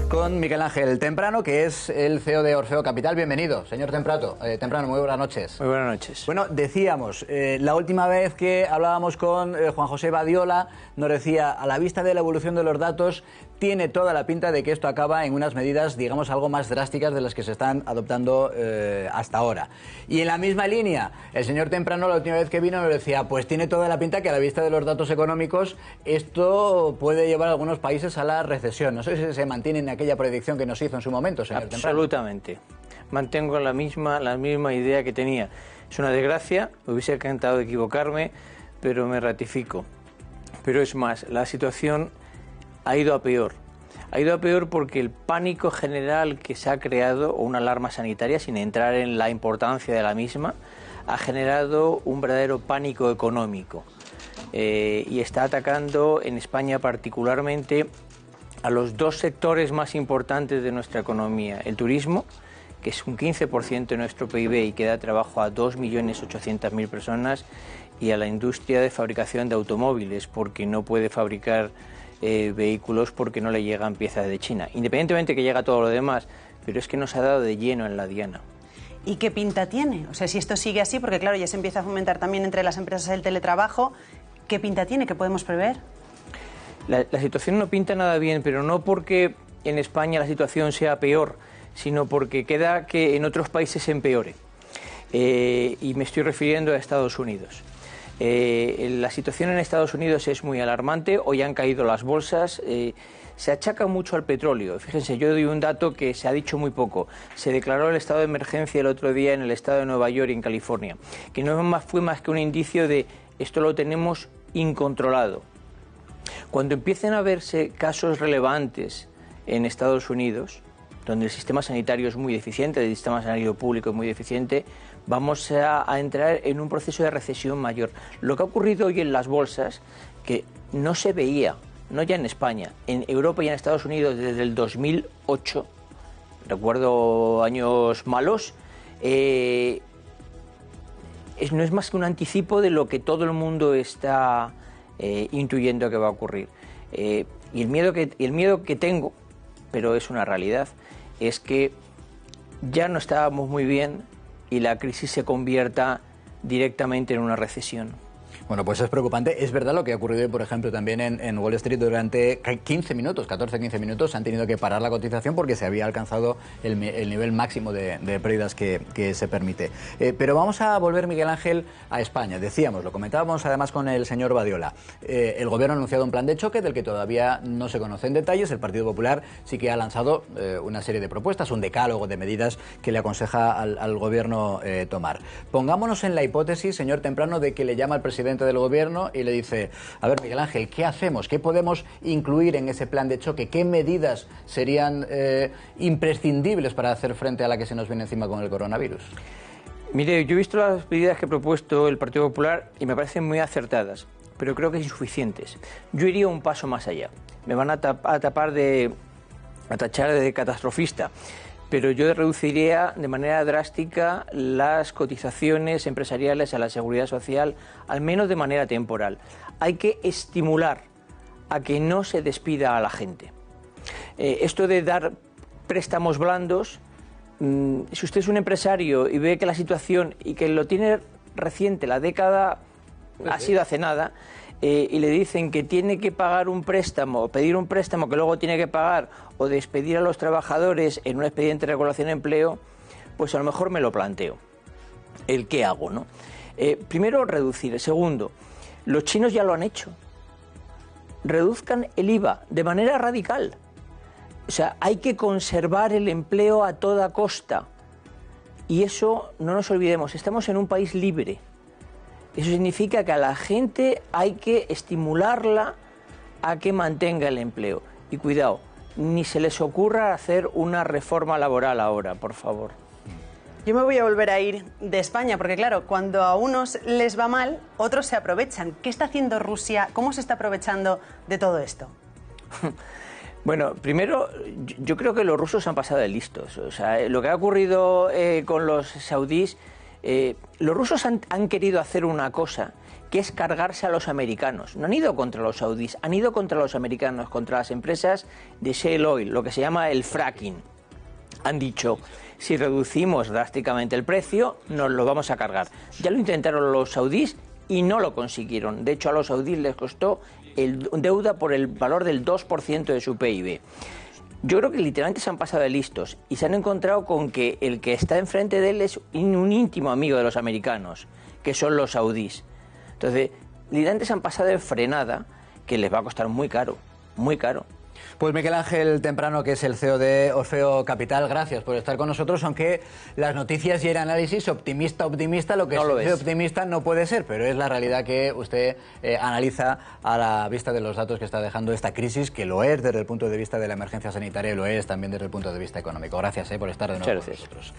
con Miguel Ángel Temprano, que es el CEO de Orfeo Capital. Bienvenido, señor Temprano, muy buenas noches. Muy buenas noches. Bueno, decíamos, la última vez que hablábamos con Juan José Badiola, nos decía, a la vista de la evolución de los datos, tiene toda la pinta de que esto acaba en unas medidas, digamos, algo más drásticas de las que se están adoptando hasta ahora. Y en la misma línea, el señor Temprano, la última vez que vino, nos decía, pues tiene toda la pinta que a la vista de los datos económicos, esto puede llevar a algunos países a la recesión. No sé si se mantiene en aquella predicción que nos hizo en su momento, señor Temprano. Absolutamente. Mantengo la misma idea que tenía. Es una desgracia, me hubiese encantado de equivocarme, pero me ratifico. Pero es más, la situación ha ido a peor. Ha ido a peor porque el pánico general que se ha creado, o una alarma sanitaria, sin entrar en la importancia de la misma, ha generado un verdadero pánico económico. Y está atacando en España particularmente a los dos sectores más importantes de nuestra economía. El turismo, que es un 15% de nuestro PIB y que da trabajo a 2.800.000 personas, y a la industria de fabricación de automóviles, porque no puede fabricar vehículos porque no le llegan piezas de China. Independientemente que llega todo lo demás, pero es que nos ha dado de lleno en la diana. ¿Y qué pinta tiene? O sea, si esto sigue así, porque claro, ya se empieza a fomentar también entre las empresas el teletrabajo, ¿qué pinta tiene? ¿Qué podemos prever? La situación no pinta nada bien, pero no porque en España la situación sea peor, sino porque queda que en otros países se empeore. Y me estoy refiriendo a Estados Unidos. La situación en Estados Unidos es muy alarmante. Hoy han caído las bolsas. Se achaca mucho al petróleo. Fíjense, yo doy un dato que se ha dicho muy poco. Se declaró el estado de emergencia el otro día en el estado de Nueva York y en California, que no fue más que un indicio de esto lo tenemos incontrolado. Cuando empiecen a verse casos relevantes en Estados Unidos, donde el sistema sanitario es muy deficiente, el sistema sanitario público es muy deficiente, vamos a entrar en un proceso de recesión mayor. Lo que ha ocurrido hoy en las bolsas, que no se veía, no ya en España, en Europa y en Estados Unidos desde el 2008, recuerdo años malos, no es más que un anticipo de lo que todo el mundo está intuyendo que va a ocurrir. Y el miedo que tengo, pero es una realidad, es que ya no estábamos muy bien y la crisis se convierta directamente en una recesión. Bueno, pues es preocupante. Es verdad lo que ha ocurrido hoy, por ejemplo, también en Wall Street durante 15 minutos, 14-15 minutos, han tenido que parar la cotización porque se había alcanzado el nivel máximo de pérdidas que se permite. Pero vamos a volver, Miguel Ángel, a España. Decíamos, lo comentábamos además con el señor Badiola. El gobierno ha anunciado un plan de choque del que todavía no se conocen detalles. El Partido Popular sí que ha lanzado una serie de propuestas, un decálogo de medidas que le aconseja al gobierno tomar. Pongámonos en la hipótesis, señor Temprano, de que le llama al presidente del gobierno y le dice, a ver, Miguel Ángel, ¿qué hacemos? ¿Qué podemos incluir en ese plan de choque? ¿Qué medidas serían imprescindibles para hacer frente a la que se nos viene encima con el coronavirus? Mire, yo he visto las medidas que ha propuesto el Partido Popular y me parecen muy acertadas, pero creo que insuficientes. Yo iría un paso más allá. Me van a tachar de catastrofista, pero yo reduciría de manera drástica las cotizaciones empresariales a la seguridad social, al menos de manera temporal. Hay que estimular a que no se despida a la gente. Esto de dar préstamos blandos, si usted es un empresario y ve que la situación, y que lo tiene reciente, la década ha sido hace nada, y le dicen que tiene que pagar un préstamo, o pedir un préstamo que luego tiene que pagar, o despedir a los trabajadores en un expediente de regulación de empleo, pues a lo mejor me lo planteo. ¿El qué hago, no? Primero, reducir. Segundo, los chinos ya lo han hecho. Reduzcan el IVA de manera radical. O sea, hay que conservar el empleo a toda costa. Y eso, no nos olvidemos, estamos en un país libre. Eso significa que a la gente hay que estimularla a que mantenga el empleo. Y cuidado, ni se les ocurra hacer una reforma laboral ahora, por favor. Yo me voy a volver a ir de España, porque claro, cuando a unos les va mal, otros se aprovechan. ¿Qué está haciendo Rusia? ¿Cómo se está aprovechando de todo esto? Bueno, primero, yo creo que los rusos han pasado de listos. O sea, lo que ha ocurrido con los saudíes Los rusos han querido hacer una cosa, que es cargarse a los americanos. No han ido contra los saudíes, han ido contra los americanos, contra las empresas de shale oil, lo que se llama el fracking. Han dicho, si reducimos drásticamente el precio, nos lo vamos a cargar. Ya lo intentaron los saudíes y no lo consiguieron. De hecho, a los saudíes les costó deuda por el valor del 2% de su PIB. Yo creo que literalmente se han pasado de listos y se han encontrado con que el que está enfrente de él es un íntimo amigo de los americanos, que son los saudíes. Entonces, literalmente se han pasado de frenada, que les va a costar muy caro, muy caro. Pues Miguel Ángel Temprano, que es el CEO de Orfeo Capital, gracias por estar con nosotros, aunque las noticias y el análisis optimista, lo que no es optimista no puede ser, pero es la realidad que usted analiza a la vista de los datos que está dejando esta crisis, que lo es desde el punto de vista de la emergencia sanitaria y lo es también desde el punto de vista económico. Gracias por estar de nuevo con nosotros.